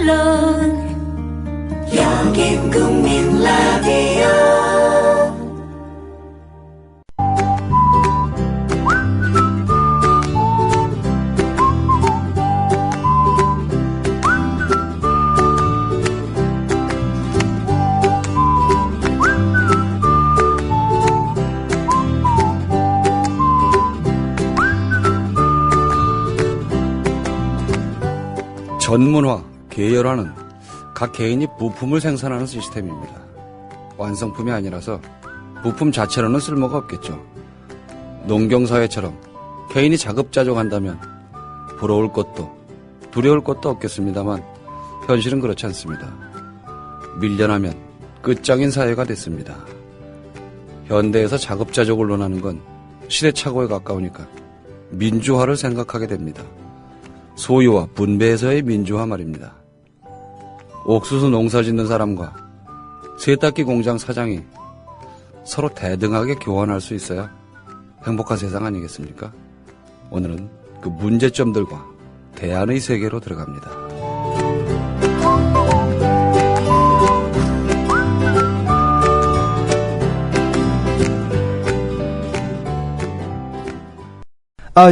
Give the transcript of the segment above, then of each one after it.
물론 여긴 국민 라디오. 전문화, 계열화는 각 개인이 부품을 생산하는 시스템입니다. 완성품이 아니라서 부품 자체로는 쓸모가 없겠죠. 농경사회처럼 개인이 자급자족한다면 부러울 것도 두려울 것도 없겠습니다만 현실은 그렇지 않습니다. 밀려나면 끝장인 사회가 됐습니다. 현대에서 자급자족을 논하는 건 시대착오에 가까우니까 민주화를 생각하게 됩니다. 소유와 분배에서의 민주화 말입니다. 옥수수 농사 짓는 사람과 세탁기 공장 사장이 서로 대등하게 교환할 수 있어야 행복한 세상 아니겠습니까? 오늘은 그 문제점들과 대안의 세계로 들어갑니다.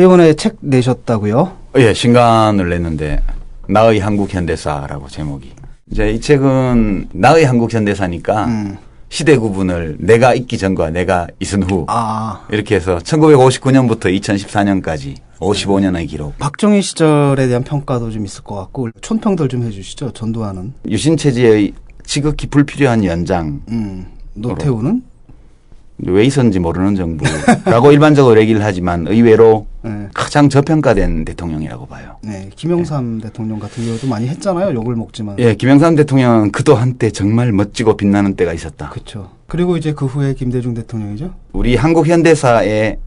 이번에 책 내셨다고요? 예, 신간을 냈는데 나의 한국 현대사라고 제목이. 이제 이 책은 나의 한국 현대사니까 시대 구분을 내가 있기 전과 내가 있은 후 이렇게 해서 1959년부터 2014년까지 55년의 기록. 박정희 시절에 대한 평가도 좀 있을 것 같고 촌평들 좀 해주시죠. 전두환은. 유신체제의 지극히 불필요한 연장. 노태우는? 왜 있었는지 모르는 정부라고 일반적으로 얘기를 하지만 의외로 가장 저평가된 대통령이라고 봐요. 네, 김영삼 대통령 같은 경우도 많이 했잖아요. 욕을 먹지만. 예, 김영삼 대통령은 그도 한때 정말 멋지고 빛나는 때가 있었다. 그렇죠. 그리고 이제 그 후에 김대중 대통령이죠. 우리 한국 현대사에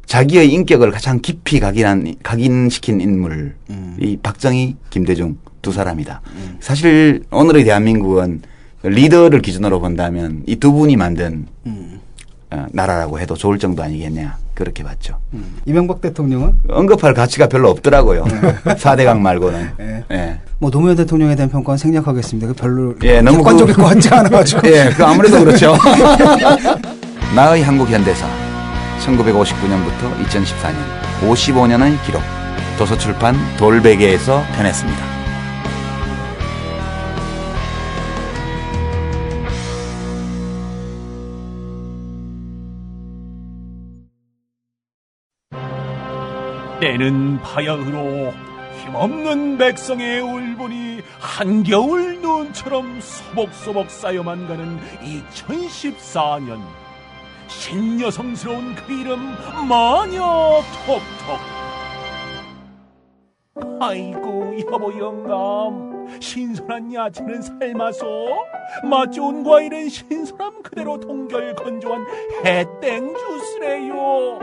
자기의 인격을 가장 깊이 각인시킨 인물이 박정희, 김대중 두 사람이다. 사실 오늘의 대한민국은 리더를 기준으로 본다면 이 두 분이 만든 나라라고 해도 좋을 정도 아니겠냐 그렇게 봤죠. 이명박 대통령은 언급할 가치가 별로 없더라고요. 4대강 말고는. 예. 뭐 노무현 대통령에 대한 평가는 생략하겠습니다. 별로 너무 객관적일 것 같지 않아가지고. 예, 그 아무래도 그렇죠. 나의 한국 현대사 1959년부터 2014년 55년의 기록 도서출판 돌베개에서 펴냈습니다. 때는 바야흐로 힘없는 백성의 울분이 한겨울 눈처럼 소복소복 쌓여만 가는 2014년. 신여성스러운 그 이름 마녀 톡톡. 아이고 여보 영감, 신선한 야채는 삶아서 맛 좋은 과일은 신선함 그대로 동결 건조한 해땡 주스래요.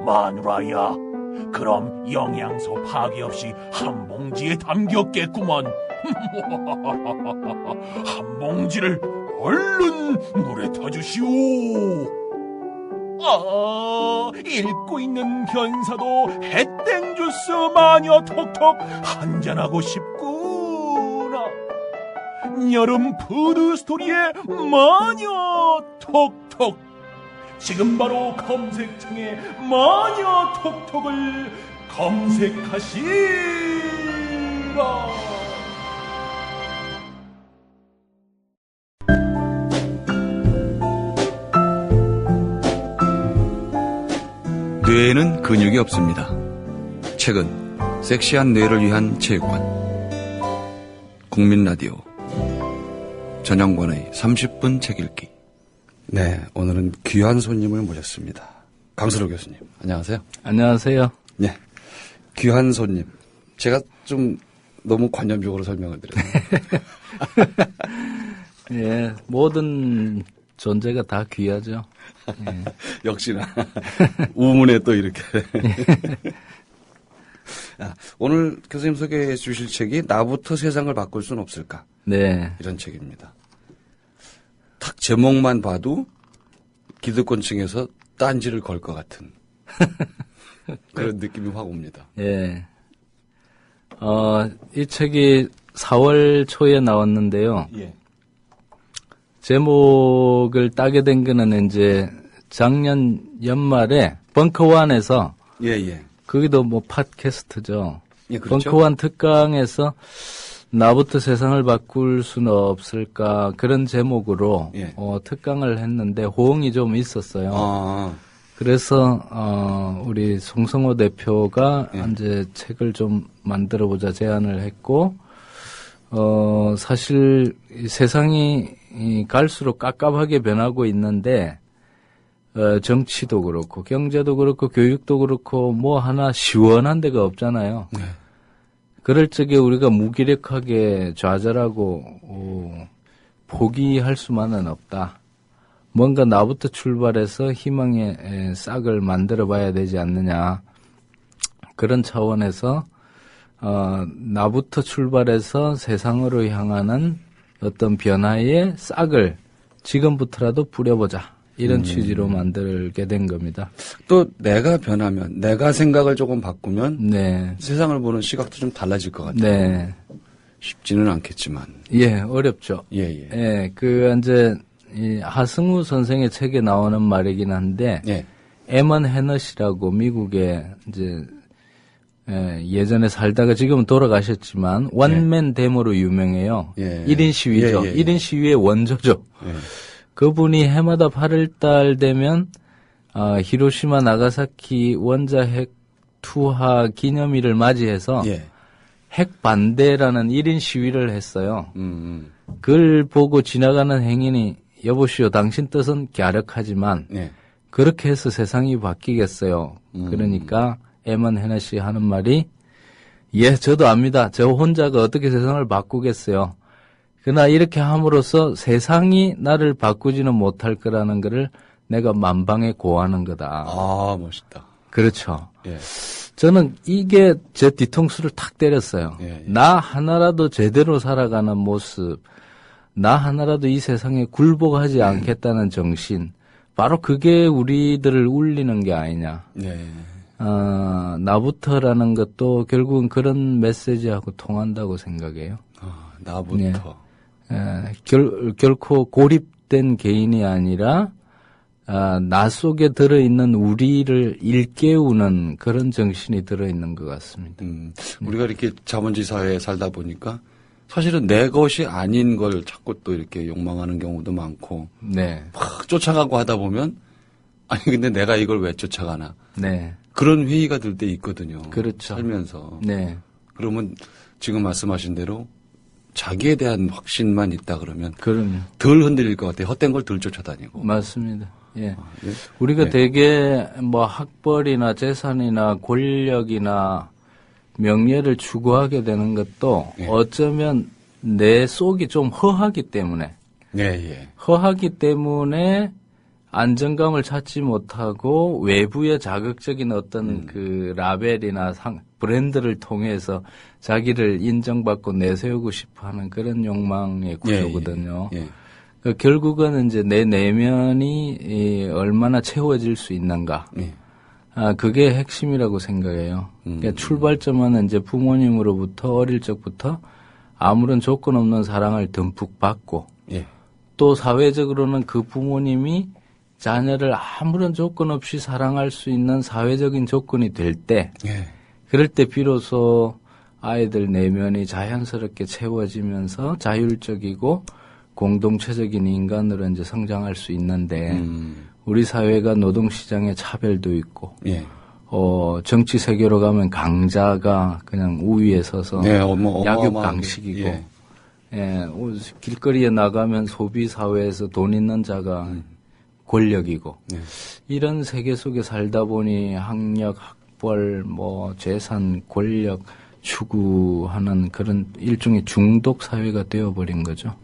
마누라야, 그럼 영양소 파괴 없이 한 봉지에 담겼겠구만. 한 봉지를 얼른 물에 타주시오. 읽고 있는 변사도 해땡 주스 마녀 톡톡 한잔하고 싶구나. 여름 푸드 스토리의 마녀 톡톡. 지금 바로 검색창에 마녀 톡톡을 검색하시라. 뇌에는 근육이 없습니다. 책은 섹시한 뇌를 위한 체육관. 국민 라디오 전영관의 30분 책 읽기. 네, 오늘은 귀한 손님을 모셨습니다. 강수로 교수님, 안녕하세요. 안녕하세요. 네, 귀한 손님. 제가 좀 너무 관념적으로 설명을 드렸네요. 예, 모든 존재가 다 귀하죠. 예. 역시나 우문에 또 이렇게. 오늘 교수님 소개해 주실 책이 나부터 세상을 바꿀 수는 없을까? 네. 이런 책입니다. 딱 제목만 봐도 기득권층에서 딴지를 걸 것 같은 그런 느낌이 확 옵니다. 예. 이 책이 4월 초에 나왔는데요. 예. 제목을 따게 된 거는 이제 작년 연말에 벙커원에서 예, 예. 거기도 뭐 팟캐스트죠. 예, 그렇죠. 벙커원 특강에서 나부터 세상을 바꿀 수는 없을까 그런 제목으로 예. 특강을 했는데 호응이 좀 있었어요. 아, 그래서 우리 송성호 대표가 예. 이제 책을 좀 만들어 보자 제안을 했고 사실 이 세상이 갈수록 깝깝하게 변하고 있는데 정치도 그렇고 경제도 그렇고 교육도 그렇고 뭐 하나 시원한 데가 없잖아요. 네. 그럴 적에 우리가 무기력하게 좌절하고 포기할 수만은 없다. 뭔가 나부터 출발해서 희망의 싹을 만들어 봐야 되지 않느냐. 그런 차원에서 나부터 출발해서 세상으로 향하는 어떤 변화의 싹을 지금부터라도 뿌려보자. 이런 취지로 만들게 된 겁니다. 또 내가 변하면, 내가 생각을 조금 바꾸면 네. 세상을 보는 시각도 좀 달라질 것 같아요. 네. 쉽지는 않겠지만. 예, 어렵죠. 예, 예. 예, 이제, 이 하승우 선생의 책에 나오는 말이긴 한데, 예. 에먼 헤넛이라고 미국에 이제, 예전에 살다가 지금은 돌아가셨지만, 원맨 데모로 유명해요. 예. 1인 시위죠. 예, 예, 예. 1인 시위의 원조죠. 예. 그분이 해마다 8월달 되면, 히로시마 나가사키 원자핵 투하 기념일을 맞이해서, 예. 핵 반대라는 1인 시위를 했어요. 음. 그걸 보고 지나가는 행인이 여보시오 당신 뜻은 갸륵하지만 예. 그렇게 해서 세상이 바뀌겠어요. 그러니까 에먼 헤너시 하는 말이 예 저도 압니다. 저 혼자가 어떻게 세상을 바꾸겠어요. 그러나 이렇게 함으로써 세상이 나를 바꾸지는 못할 거라는 거를 내가 만방에 고하는 거다. 아, 멋있다. 그렇죠. 예. 저는 이게 제 뒤통수를 탁 때렸어요. 예, 예. 나 하나라도 제대로 살아가는 모습, 나 하나라도 이 세상에 굴복하지 않겠다는 정신, 바로 그게 우리들을 울리는 게 아니냐. 예. 나부터라는 것도 결국은 그런 메시지하고 통한다고 생각해요. 나부터. 결코 고립된 개인이 아니라 나 속에 들어있는 우리를 일깨우는 그런 정신이 들어있는 것 같습니다. 우리가 이렇게 자본주의 사회에 살다 보니까 사실은 내 것이 아닌 걸 자꾸 또 이렇게 욕망하는 경우도 많고 네. 막 쫓아가고 하다 보면 아니 근데 내가 이걸 왜 쫓아가나 네. 그런 회의가 들 때 있거든요. 그렇죠. 살면서. 네. 그러면 지금 말씀하신 대로 자기에 대한 확신만 있다 그러면 그럼요. 덜 흔들릴 것 같아요. 헛된 걸 덜 쫓아다니고. 맞습니다. 예. 예. 우리가 예. 되게 뭐 학벌이나 재산이나 권력이나 명예를 추구하게 되는 것도 예. 어쩌면 내 속이 좀 허하기 때문에 네, 예. 허하기 때문에 안정감을 찾지 못하고 외부의 자극적인 어떤 그 라벨이나 브랜드를 통해서 자기를 인정받고 내세우고 싶어 하는 그런 욕망의 구조거든요. 예, 예. 그 결국은 이제 내 내면이 얼마나 채워질 수 있는가. 예. 그게 핵심이라고 생각해요. 그러니까 출발점은 이제 부모님으로부터 어릴 적부터 아무런 조건 없는 사랑을 듬뿍 받고 예. 또 사회적으로는 그 부모님이 자녀를 아무런 조건 없이 사랑할 수 있는 사회적인 조건이 될 때, 예. 그럴 때 비로소 아이들 내면이 자연스럽게 채워지면서 자율적이고 공동체적인 인간으로 이제 성장할 수 있는데, 우리 사회가 노동시장에 차별도 있고, 예. 정치 세계로 가면 강자가 그냥 우위에 서서 네, 약육 어마어마하게. 강식이고, 예. 예, 길거리에 나가면 소비 사회에서 돈 있는 자가 권력이고 네. 이런 세계 속에 살다 보니 학력, 학벌, 뭐 재산, 권력 추구하는 그런 일종의 중독 사회가 되어버린 거죠.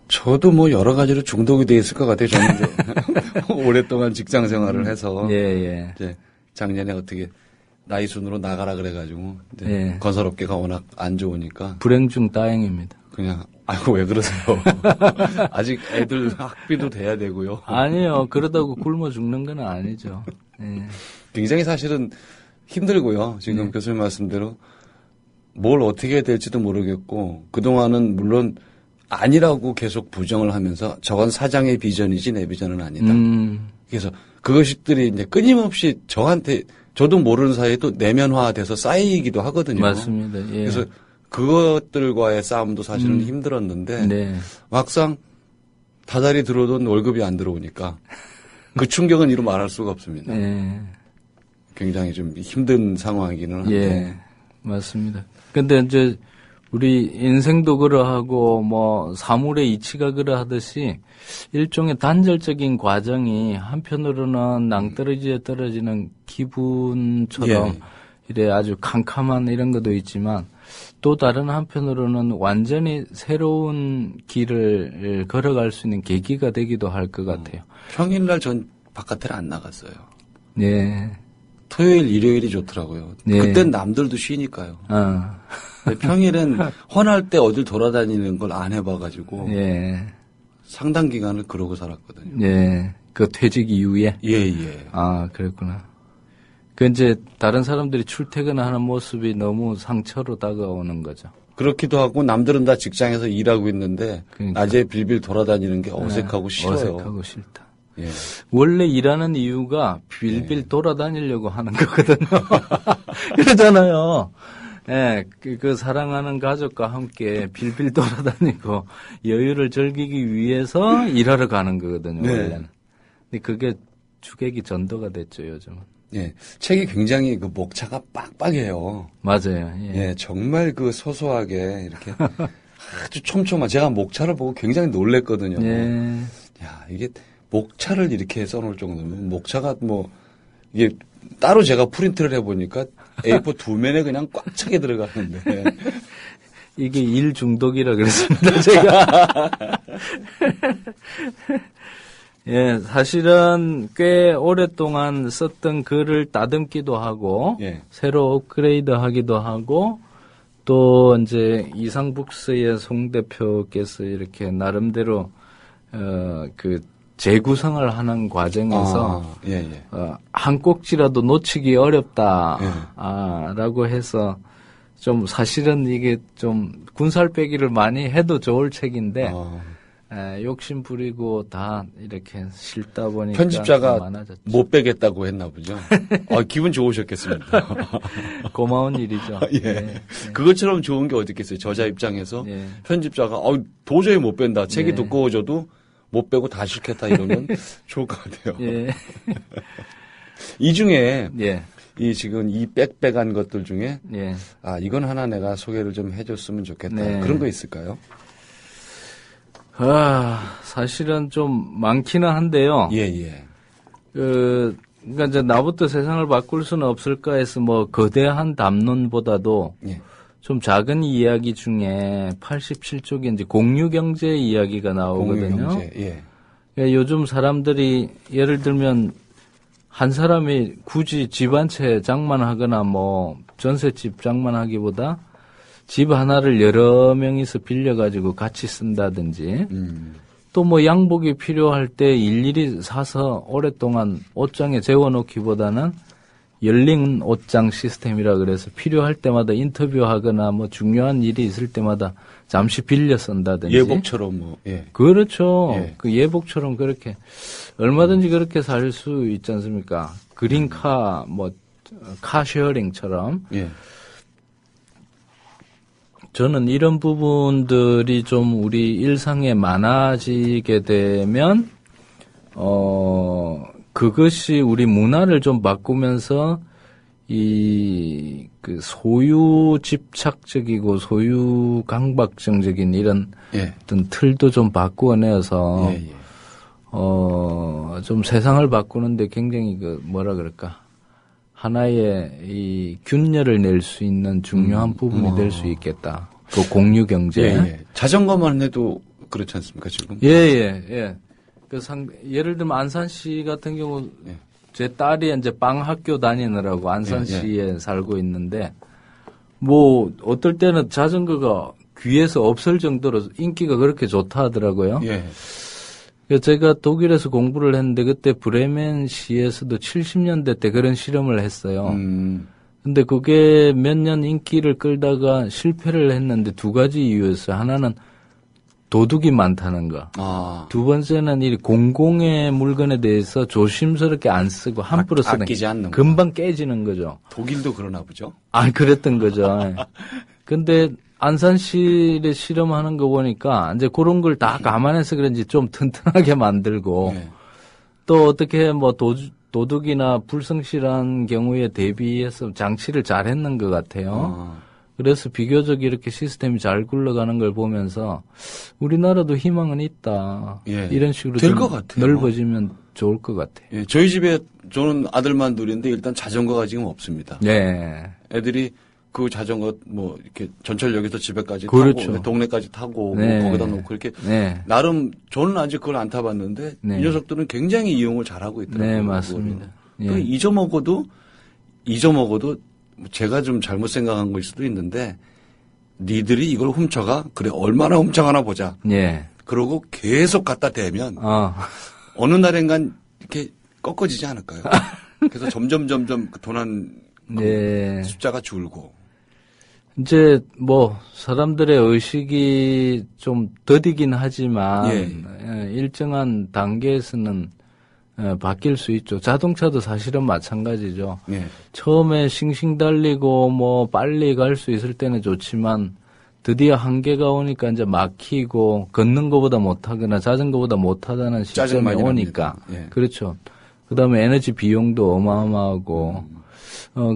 저도 뭐 여러 가지로 중독이 돼 있을 것 같아요. 저는 이제 오랫동안 직장 생활을 해서 예, 예. 이제 작년에 어떻게 나이 순으로 나가라 그래가지고 이제 예. 건설업계가 워낙 안 좋으니까 불행 중 다행입니다. 그냥 아이고 왜 그러세요? 아직 애들 학비도 돼야 되고요. 아니요. 그러다고 굶어 죽는 건 아니죠. 예. 굉장히 사실은 힘들고요. 지금 교수님 말씀대로 뭘 어떻게 해야 될지도 모르겠고 그동안은 물론 아니라고 계속 부정을 하면서 저건 사장의 비전이지 내 비전은 아니다. 그래서 그것들이 이제 끊임없이 저한테 저도 모르는 사이에 또 내면화돼서 쌓이기도 하거든요. 맞습니다. 예. 그래서 그것들과의 싸움도 사실은 힘들었는데 네. 막상 다달이 들어오던 월급이 안 들어오니까 그 충격은 이루 말할 수가 없습니다. 예. 굉장히 좀 힘든 상황이기는 한데. 예. 맞습니다. 근데 이제 우리 인생도 그러하고 뭐 사물의 이치가 그러하듯이 일종의 단절적인 과정이 한편으로는 낭떠러지에 떨어지는 기분처럼 예. 이래 아주 캄캄한 이런 것도 있지만 또 다른 한편으로는 완전히 새로운 길을 걸어갈 수 있는 계기가 되기도 할 것 같아요. 평일날 전 바깥에 안 나갔어요. 네. 토요일, 일요일이 좋더라고요. 네. 그땐 남들도 쉬니까요. 근데 평일엔 헌할 때 어딜 돌아다니는 걸 안 해봐가지고 예. 상당 기간을 그러고 살았거든요. 예. 그 퇴직 이후에. 예. 아, 그랬구나. 그 이제 다른 사람들이 출퇴근하는 모습이 너무 상처로 다가오는 거죠. 그렇기도 하고 남들은 다 직장에서 일하고 있는데 그러니까. 낮에 빌빌 돌아다니는 게 어색하고 싫어요. 어색하고 싫다. 예. 원래 일하는 이유가 빌빌 돌아다니려고 하는 거거든요. 그러잖아요. 예, 그 사랑하는 가족과 함께 빌빌 돌아다니고 여유를 즐기기 위해서 일하러 가는 거거든요, 네. 원래는. 근데 그게 주객이 전도가 됐죠, 요즘은. 예. 책이 굉장히 그 목차가 빡빡해요. 맞아요. 예. 예, 정말 그 소소하게 이렇게 아주 촘촘한 제가 목차를 보고 굉장히 놀랬거든요. 예. 야, 이게 목차를 이렇게 써놓을 정도면 목차가 뭐 이게 따로 제가 프린트를 해보니까 A4 두 면에 그냥 꽉 차게 들어가는데 이게 일 중독이라 그랬습니다, 제가. 예, 사실은 꽤 오랫동안 썼던 글을 따듬기도 하고, 예. 새로 업그레이드 하기도 하고, 또 이제 이상북스의 송 대표께서 이렇게 나름대로, 그 재구성을 하는 과정에서, 예. 한 꼭지라도 놓치기 어렵다, 예. 라고 해서 좀 사실은 이게 좀 군살빼기를 많이 해도 좋을 책인데, 욕심 부리고 다 이렇게 싫다 보니까 편집자가 많아졌죠. 못 빼겠다고 했나 보죠. 기분 좋으셨겠습니다. 고마운 일이죠. 예. 네. 그것처럼 좋은 게 어디 있겠어요. 저자 입장에서 네. 편집자가 도저히 못 뺀다. 책이 네. 두꺼워져도 못 빼고 다 싫겠다 이러면 좋을 것 같아요. 예. 이 중에 예. 이 지금 이 빽빽한 것들 중에 예. 이건 하나 내가 소개를 좀 해줬으면 좋겠다. 네. 그런 거 있을까요? 사실은 좀 많기는 한데요. 예. 그러니까 이제 나부터 세상을 바꿀 수는 없을까 해서 뭐 거대한 담론보다도 예. 좀 작은 이야기 중에 87쪽에 이제 공유경제 이야기가 나오거든요. 공유경제. 예. 그러니까 요즘 사람들이 예를 들면 한 사람이 굳이 집 한 채 장만하거나 뭐 전셋집 장만하기보다 집 하나를 여러 명이서 빌려가지고 같이 쓴다든지 또 뭐 양복이 필요할 때 일일이 사서 오랫동안 옷장에 재워놓기보다는 열린 옷장 시스템이라 그래서 필요할 때마다 인터뷰하거나 뭐 중요한 일이 있을 때마다 잠시 빌려 쓴다든지. 예복처럼 뭐. 예. 그렇죠. 예. 그 예복처럼 그렇게 얼마든지 그렇게 살 수 있지 않습니까? 그린카 뭐 카쉐어링처럼. 예. 저는 이런 부분들이 좀 우리 일상에 많아지게 되면 그것이 우리 문화를 좀 바꾸면서 그 소유 집착적이고 소유 강박증적인 이런 예. 어떤 틀도 좀 바꾸어내서 예. 좀 세상을 바꾸는데 굉장히 뭐라 그럴까 하나의 이 균열을 낼 수 있는 중요한 부분이 될 수 있겠다. 그 공유 경제. 예. 자전거만 해도 그렇지 않습니까 지금? 예. 예를 들면 안산시 같은 경우 예. 제 딸이 이제 방학교 다니느라고 안산시에 살고 있는데 뭐 어떨 때는 자전거가 귀에서 없을 정도로 인기가 그렇게 좋다 하더라고요. 예. 제가 독일에서 공부를 했는데 그때 브레멘 시에서도 70년대 때 그런 실험을 했어요. 근데 그게 몇 년 인기를 끌다가 실패를 했는데 두 가지 이유였어요. 하나는 도둑이 많다는 거. 두 번째는 이 공공의 물건에 대해서 조심스럽게 안 쓰고 함부로 쓰는 아끼지 않는 금방 깨지는 거죠. 독일도 그러나 보죠. 그랬던 거죠. 근데 안산시에 실험하는 거 보니까 이제 그런 걸 다 감안해서 그런지 좀 튼튼하게 만들고 네. 또 어떻게 뭐 도둑이나 불성실한 경우에 대비해서 장치를 잘 했는 것 같아요. 그래서 비교적 이렇게 시스템이 잘 굴러가는 걸 보면서 우리나라도 희망은 있다. 예. 이런 식으로 될 좀 것 같아요. 넓어지면 좋을 것 같아요. 예, 저희 집에 저는 아들만 둘인데 일단 자전거가 지금 없습니다. 네. 애들이 그 자전거 뭐 이렇게 전철역에서 집에까지 그렇죠. 타고 동네까지 타고 네. 뭐 거기다 놓고 이렇게 네. 나름 저는 아직 그걸 안 타봤는데 네. 이 녀석들은 굉장히 이용을 잘하고 있더라고요. 네, 맞습니다. 또 예. 잊어먹어도 제가 좀 잘못 생각한 걸 수도 있는데 니들이 이걸 훔쳐가? 그래 얼마나 훔쳐가나 보자. 예. 그러고 계속 갖다 대면 어느 날엔간 이렇게 꺾어지지 않을까요? 그래서 점점 도난 네. 숫자가 줄고. 이제 뭐 사람들의 의식이 좀 더디긴 하지만 일정한 단계에서는 바뀔 수 있죠. 자동차도 사실은 마찬가지죠. 예. 처음에 싱싱 달리고 뭐 빨리 갈 수 있을 때는 좋지만 드디어 한계가 오니까 이제 막히고 걷는 것보다 못하거나 자전거보다 못하다는 시점이 많이 오니까. 납니다. 예. 그렇죠. 그다음에 에너지 비용도 어마어마하고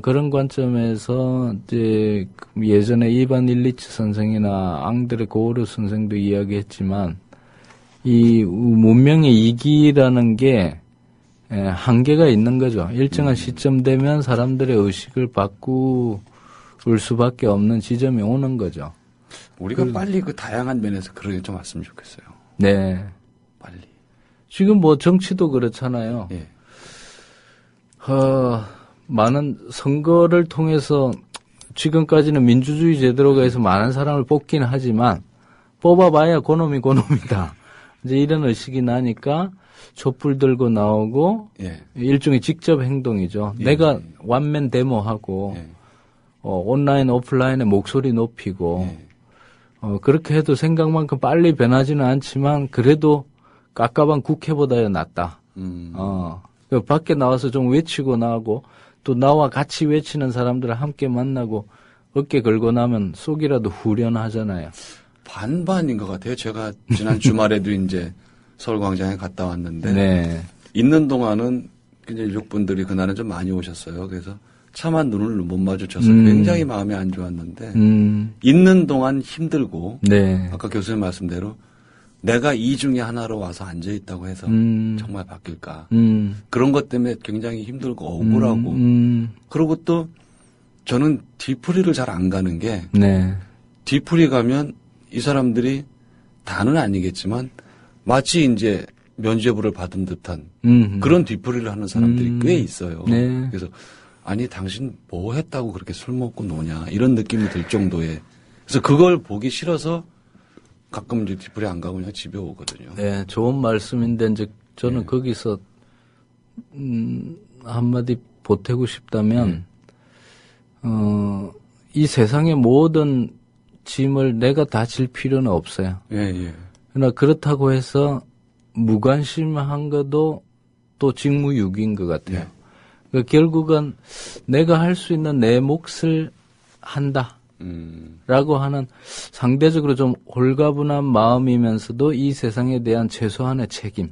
그런 관점에서 이제 예전에 이반 일리츠 선생이나 앙드레 고르 선생도 이야기했지만 이 문명의 이기라는 게 한계가 있는 거죠. 일정한 시점 되면 사람들의 의식을 바꿀 수밖에 없는 지점이 오는 거죠. 우리가 빨리 그 다양한 면에서 그러게 좀 왔으면 좋겠어요. 네. 빨리. 지금 뭐 정치도 그렇잖아요. 예. 많은 선거를 통해서 지금까지는 민주주의 제도로가 해서 많은 사람을 뽑긴 하지만 뽑아봐야 그놈이다. 이제 이런 의식이 나니까 촛불 들고 나오고 일종의 직접 행동이죠. 내가 완맨 데모하고 온라인 오프라인에 목소리 높이고 그렇게 해도 생각만큼 빨리 변하지는 않지만 그래도 깝깝한 국회보다야 낫다. 그 밖에 나와서 좀 외치고 나오고 또 나와 같이 외치는 사람들을 함께 만나고 어깨 걸고 나면 속이라도 후련하잖아요. 반반인 것 같아요. 제가 지난 주말에도 이제 서울광장에 갔다 왔는데 있는 동안은 굉장히 유족분들이 그날은 좀 많이 오셨어요. 그래서 차마 눈을 못 마주쳐서 굉장히 마음이 안 좋았는데 있는 동안 힘들고 아까 교수님 말씀대로 내가 이 중에 하나로 와서 앉아 있다고 해서 정말 바뀔까 그런 것 때문에 굉장히 힘들고 억울하고 그리고 또 저는 뒤풀이를 잘 안 가는 게 뒤풀이 가면 이 사람들이 다는 아니겠지만 마치 이제 면죄부를 받은 듯한 그런 뒤풀이를 하는 사람들이 꽤 있어요. 그래서 아니 당신 뭐 했다고 그렇게 술 먹고 노냐 이런 느낌이 들 정도의 그래서 그걸 보기 싫어서 가끔 이제 뒤풀이 안 가고 그냥 집에 오거든요. 네, 좋은 말씀인데 이제 저는 거기서 한마디 보태고 싶다면 이 세상의 모든 짐을 내가 다 질 필요는 없어요. 그러나 그렇다고 해서 무관심한 것도 또 직무유기인 것 같아요. 그러니까 결국은 내가 할 수 있는 내 몫을 한다. 라고 하는 상대적으로 좀 홀가분한 마음이면서도 이 세상에 대한 최소한의 책임.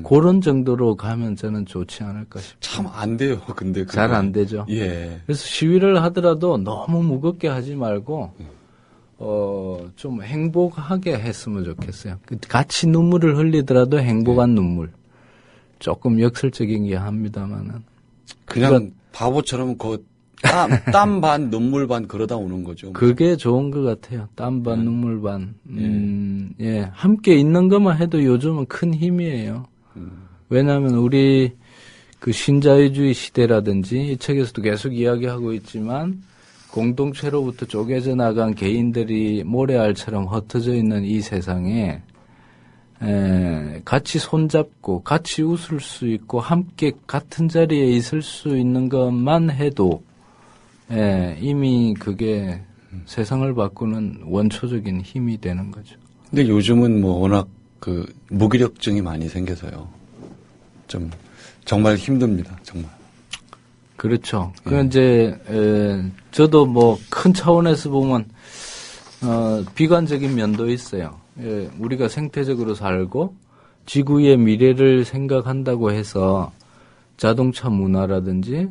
그런 정도로 가면 저는 좋지 않을까 싶어요. 참 안 돼요. 근데 잘 안 되죠. 그래서 시위를 하더라도 너무 무겁게 하지 말고 좀 행복하게 했으면 좋겠어요. 같이 눈물을 흘리더라도 행복한 눈물. 조금 역설적이긴 합니다만은. 그냥 바보처럼 땀 반, 눈물 반 그러다 오는 거죠. 그게 좋은 것 같아요. 땀 반, 눈물 반. 함께 있는 것만 해도 요즘은 큰 힘이에요. 왜냐하면 우리 그 신자유주의 시대라든지 이 책에서도 계속 이야기하고 있지만 공동체로부터 쪼개져 나간 개인들이 모래알처럼 흩어져 있는 이 세상에 같이 손잡고 같이 웃을 수 있고 함께 같은 자리에 있을 수 있는 것만 해도 예, 이미 그게 세상을 바꾸는 원초적인 힘이 되는 거죠. 근데 요즘은 뭐 워낙 그 무기력증이 많이 생겨서요. 좀 정말 힘듭니다. 정말. 그렇죠. 그 이제 저도 뭐 큰 차원에서 보면 비관적인 면도 있어요. 예, 우리가 생태적으로 살고 지구의 미래를 생각한다고 해서 자동차 문화라든지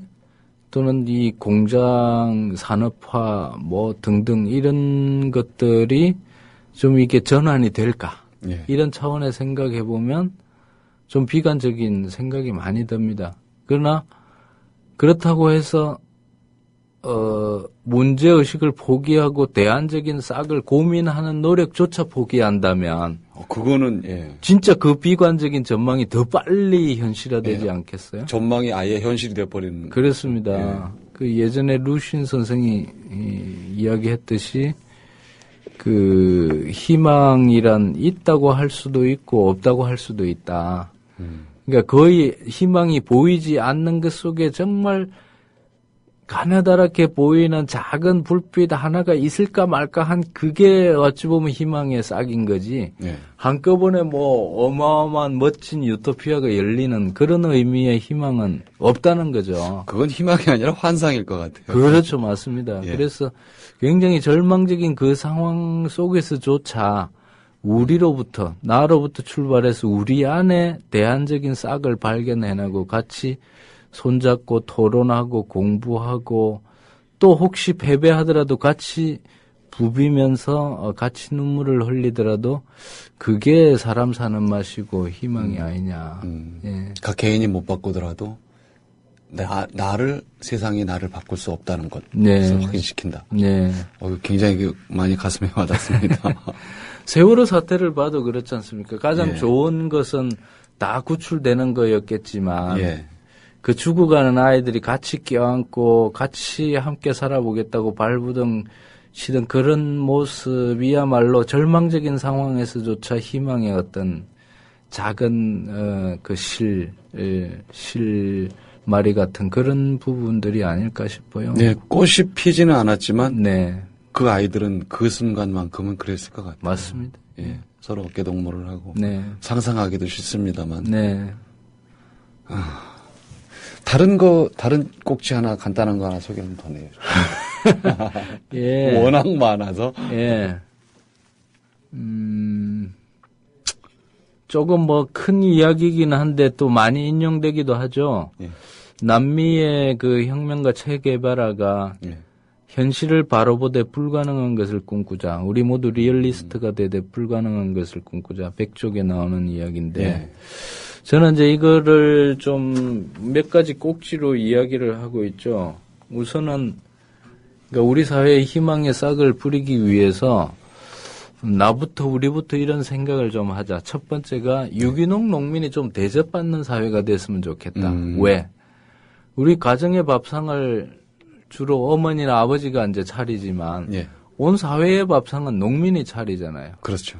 또는 이 공장 산업화 뭐 등등 이런 것들이 좀 이게 전환이 될까? 예. 이런 차원에 생각해 보면 좀 비관적인 생각이 많이 듭니다. 그러나 그렇다고 해서 문제의식을 포기하고 대안적인 싹을 고민하는 노력조차 포기한다면 그거는 예. 진짜 그 비관적인 전망이 더 빨리 현실화되지 예. 않겠어요? 전망이 아예 현실이 돼버리는. 그렇습니다. 예. 그 예전에 루신 선생이 이야기했듯이 그 희망이란 있다고 할 수도 있고 없다고 할 수도 있다. 그러니까 거의 희망이 보이지 않는 것 속에 정말 가느다랗게 보이는 작은 불빛 하나가 있을까 말까 한 그게 어찌 보면 희망의 싹인 거지. 예. 한꺼번에 뭐 어마어마한 멋진 유토피아가 열리는 그런 의미의 희망은 없다는 거죠. 그건 희망이 아니라 환상일 것 같아요. 그렇죠. 맞습니다. 예. 그래서 굉장히 절망적인 그 상황 속에서조차 우리로부터, 나로부터 출발해서 우리 안에 대안적인 싹을 발견해내고 같이 손잡고 토론하고 공부하고 또 혹시 패배하더라도 같이 부비면서 같이 눈물을 흘리더라도 그게 사람 사는 맛이고 희망이 아니냐. 예. 각 개인이 못 바꾸더라도 세상이 나를 바꿀 수 없다는 것. 네. 확인시킨다. 네. 굉장히 많이 가슴에 와닿습니다. 세월호 사태를 봐도 그렇지 않습니까? 가장 예. 좋은 것은 다 구출되는 거였겠지만 예. 그 죽어가는 아이들이 같이 껴안고 같이 함께 살아보겠다고 발부둥 치던 그런 모습이야말로 절망적인 상황에서조차 희망의 어떤 작은 그 실마리 같은 그런 부분들이 아닐까 싶어요. 네, 꽃이 피지는 않았지만 네, 그 아이들은 그 순간만큼은 그랬을 것 같아요. 맞습니다. 예, 서로 어깨동무를 하고 네, 상상하기도 싫습니다만. 네. 다른 꼭지 하나 간단한 거 하나 소개는 더 내요. 예. 워낙 많아서. 예. 조금 뭐 큰 이야기이긴 한데 또 많이 인용되기도 하죠. 예. 남미의 그 혁명가 체 게바라가 예. 현실을 바로 보되 불가능한 것을 꿈꾸자. 우리 모두 리얼리스트가 되되 불가능한 것을 꿈꾸자. 100쪽에 나오는 이야기인데 예. 저는 이제 이거를 좀 몇 가지 꼭지로 이야기를 하고 있죠. 우선은 그러니까 우리 사회의 희망의 싹을 뿌리기 위해서 우리부터 이런 생각을 좀 하자. 첫 번째가 유기농 농민이 좀 대접받는 사회가 됐으면 좋겠다. 왜? 우리 가정의 밥상을 주로 어머니나 아버지가 이제 차리지만 예. 온 사회의 밥상은 농민이 차리잖아요. 그렇죠.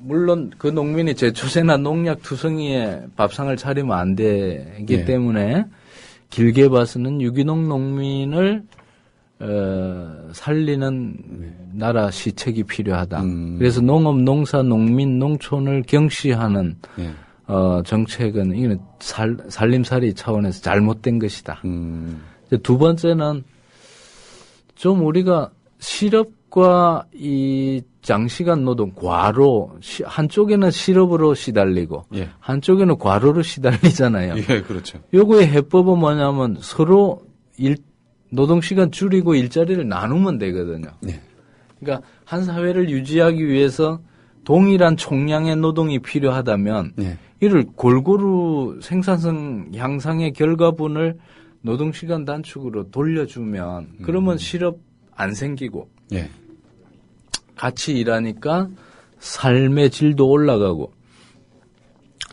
물론 그 농민이 제초제나 농약 투성이에 밥상을 차리면 안 되기 예. 때문에 길게 봐서는 유기농 농민을 살리는 나라 시책이 필요하다. 그래서 농업, 농사, 농민, 농촌을 경시하는 예. 정책은 이건 살림살이 차원에서 잘못된 것이다. 이제 두 번째는 좀 우리가 실업과 이 장시간 노동, 과로, 한쪽에는 실업으로 시달리고, 예. 한쪽에는 과로로 시달리잖아요. 예, 그렇죠. 요거의 해법은 뭐냐면 서로 노동시간 줄이고 일자리를 나누면 되거든요. 예. 그러니까 한 사회를 유지하기 위해서 동일한 총량의 노동이 필요하다면, 예. 이를 골고루 생산성 향상의 결과분을 노동시간 단축으로 돌려주면, 그러면 실업 안 생기고, 예. 같이 일하니까 삶의 질도 올라가고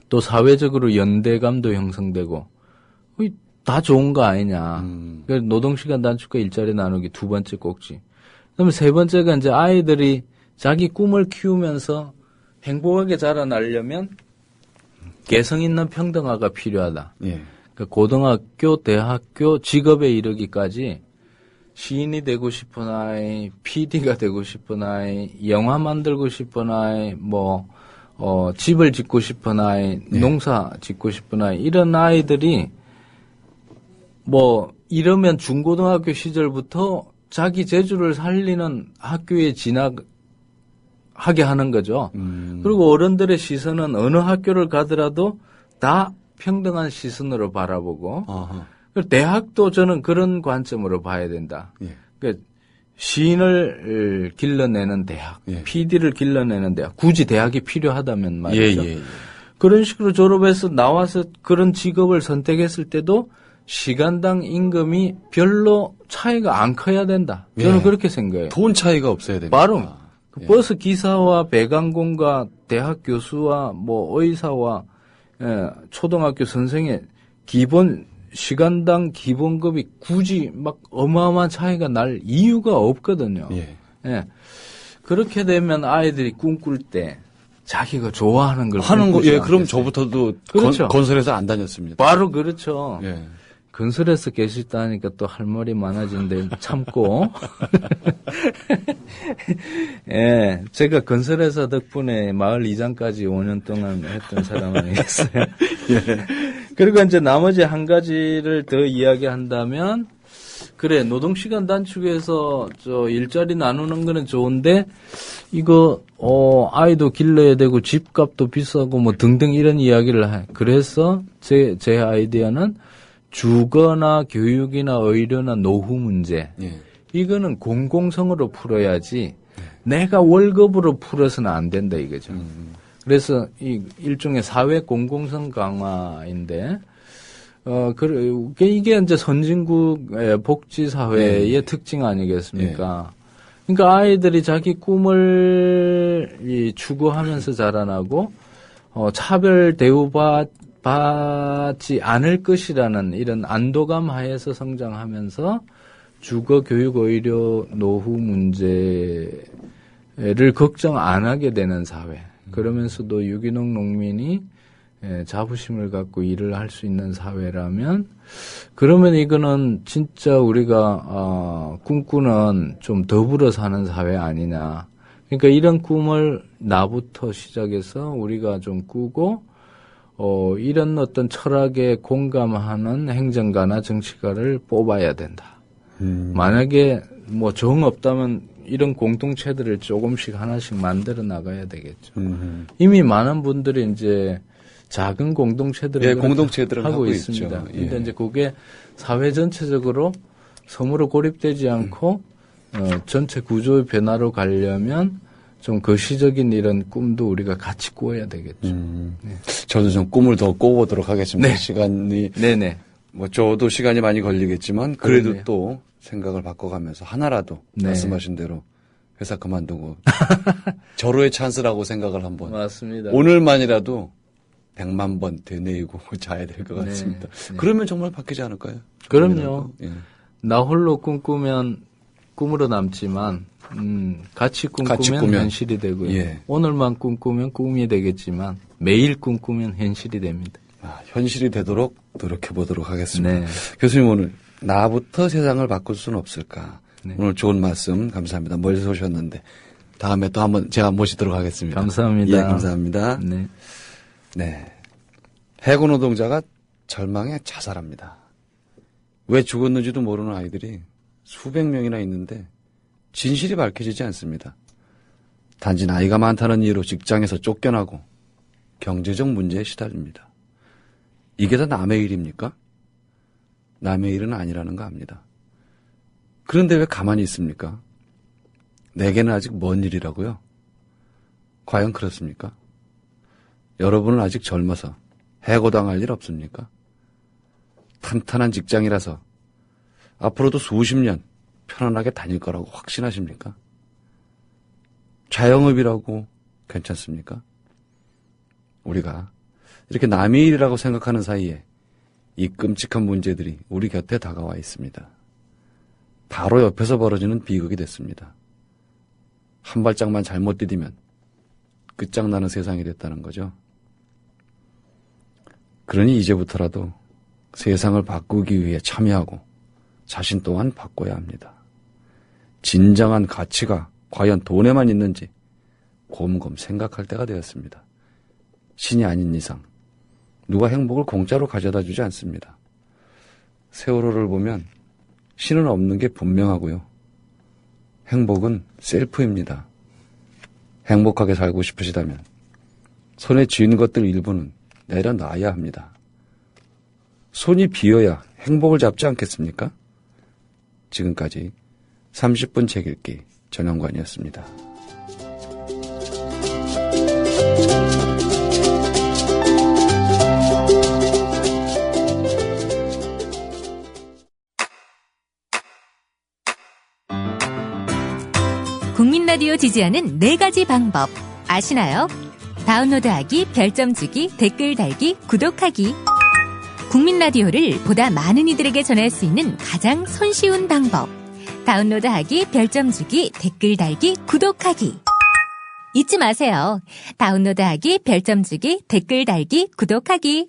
또 사회적으로 연대감도 형성되고 다 좋은 거 아니냐. 그래서 노동시간 단축과 일자리 나누기 두 번째 꼭지. 그다음에 세 번째가 이제 아이들이 자기 꿈을 키우면서 행복하게 자라나려면 개성 있는 평등화가 필요하다. 예. 그러니까 고등학교, 대학교, 직업에 이르기까지 시인이 되고 싶은 아이, PD가 되고 싶은 아이, 영화 만들고 싶은 아이, 집을 짓고 싶은 아이, 네. 농사 짓고 싶은 아이, 이런 아이들이 이러면 중고등학교 시절부터 자기 재주를 살리는 학교에 진학하게 하는 거죠. 그리고 어른들의 시선은 어느 학교를 가더라도 다 평등한 시선으로 바라보고, 아하. 대학도 저는 그런 관점으로 봐야 된다. 예. 그러니까 시인을 길러내는 대학, 예. PD를 길러내는 대학, 굳이 대학이 필요하다면 말이죠. 예. 그런 식으로 졸업해서 나와서 그런 직업을 선택했을 때도 시간당 임금이 별로 차이가 안 커야 된다. 저는 예. 그렇게 생각해요. 돈 차이가 없어야 됩니다. 바로 그 예. 버스 기사와 배관공과 대학 교수와 의사와 초등학교 선생의 기본 시간당 기본급이 굳이 막 어마어마한 차이가 날 이유가 없거든요. 예. 그렇게 되면 아이들이 꿈꿀 때 자기가 좋아하는 걸 하는 거, 꿈꾸지 예, 그럼 않겠어요? 저부터도 그렇죠. 건설에서 안 다녔습니다. 바로 그렇죠. 예. 건설에서 계시다니까 또 할 말이 많아지는데 참고. 예, 제가 건설회사 덕분에 마을 이장까지 5년 동안 했던 사람 아니겠어요? 예. 그리고 이제 나머지 한 가지를 더 이야기한다면, 그래, 노동시간 단축해서 일자리 나누는 거는 좋은데, 이거, 아이도 길러야 되고, 집값도 비싸고, 등등 이런 이야기를 해. 그래서 제 아이디어는 주거나 교육이나 의료나 노후 문제. 예. 이거는 공공성으로 풀어야지 내가 월급으로 풀어서는 안 된다 이거죠. 그래서 이 일종의 사회 공공성 강화인데 이게 이제 선진국의 복지 사회의 특징 아니겠습니까? 그러니까 아이들이 자기 꿈을 추구하면서 자라나고 차별 대우받지 않을 것이라는 이런 안도감 하에서 성장하면서 주거, 교육, 의료, 노후 문제를 걱정 안 하게 되는 사회. 그러면서도 유기농 농민이 자부심을 갖고 일을 할 수 있는 사회라면, 그러면 이거는 진짜 우리가 꿈꾸는 좀 더불어 사는 사회 아니냐. 그러니까 이런 꿈을 나부터 시작해서 우리가 좀 꾸고 이런 어떤 철학에 공감하는 행정가나 정치가를 뽑아야 된다. 만약에 정 없다면 이런 공동체들을 조금씩 하나씩 만들어 나가야 되겠죠. 이미 많은 분들이 이제 작은 공동체들을 공동체들은 하고 있습니다. 있죠. 예. 근데 이제 그게 사회 전체적으로 섬으로 고립되지 않고 전체 구조의 변화로 가려면 좀 거시적인 이런 꿈도 우리가 같이 꾸어야 되겠죠. 네. 저도 좀 꿈을 더 꿔보도록 하겠습니다. 네. 시간이 네네. 저도 시간이 많이 걸리겠지만 그래도 그러네요. 또 생각을 바꿔가면서 하나라도 네. 말씀하신 대로 회사 그만두고 절호의 찬스라고 생각을 한번 맞습니다. 오늘만이라도 100만 번 되뇌이고 자야 될 것 네. 같습니다. 네. 그러면 정말 바뀌지 않을까요? 그럼요. 예. 나 홀로 꿈꾸면 꿈으로 남지만 같이 꿈꾸면 꾸면. 현실이 되고요. 예. 오늘만 꿈꾸면 꿈이 되겠지만 매일 꿈꾸면 현실이 됩니다. 현실이 되도록 노력해 보도록 하겠습니다. 네. 교수님 오늘 나부터 세상을 바꿀 수는 없을까? 네. 오늘 좋은 말씀 감사합니다. 멀리서 오셨는데 다음에 또 한번 제가 모시도록 하겠습니다. 감사합니다. 예, 감사합니다. 네. 네. 해군 노동자가 절망에 자살합니다. 왜 죽었는지도 모르는 아이들이 수백 명이나 있는데 진실이 밝혀지지 않습니다. 단지 나이가 많다는 이유로 직장에서 쫓겨나고 경제적 문제에 시달립니다. 이게 다 남의 일입니까? 남의 일은 아니라는 거 압니다. 그런데 왜 가만히 있습니까? 내게는 아직 먼 일이라고요? 과연 그렇습니까? 여러분은 아직 젊어서 해고당할 일 없습니까? 탄탄한 직장이라서 앞으로도 수십 년 편안하게 다닐 거라고 확신하십니까? 자영업이라고 괜찮습니까? 우리가 이렇게 남의 일이라고 생각하는 사이에 이 끔찍한 문제들이 우리 곁에 다가와 있습니다. 바로 옆에서 벌어지는 비극이 됐습니다. 한 발짝만 잘못 디디면 끝장나는 세상이 됐다는 거죠. 그러니 이제부터라도 세상을 바꾸기 위해 참여하고 자신 또한 바꿔야 합니다. 진정한 가치가 과연 돈에만 있는지 곰곰 생각할 때가 되었습니다. 신이 아닌 이상 누가 행복을 공짜로 가져다 주지 않습니다. 세월호를 보면 신은 없는 게 분명하고요. 행복은 셀프입니다. 행복하게 살고 싶으시다면 손에 쥐은 것들 일부는 내려놔야 합니다. 손이 비어야 행복을 잡지 않겠습니까? 지금까지 30분 책 읽기 전영관이었습니다. 국민라디오 지지하는 4가지 방법 아시나요? 다운로드하기, 별점 주기, 댓글 달기, 구독하기. 국민라디오를 보다 많은 이들에게 전할 수 있는 가장 손쉬운 방법. 다운로드하기, 별점 주기, 댓글 달기, 구독하기. 잊지 마세요. 다운로드하기, 별점 주기, 댓글 달기, 구독하기.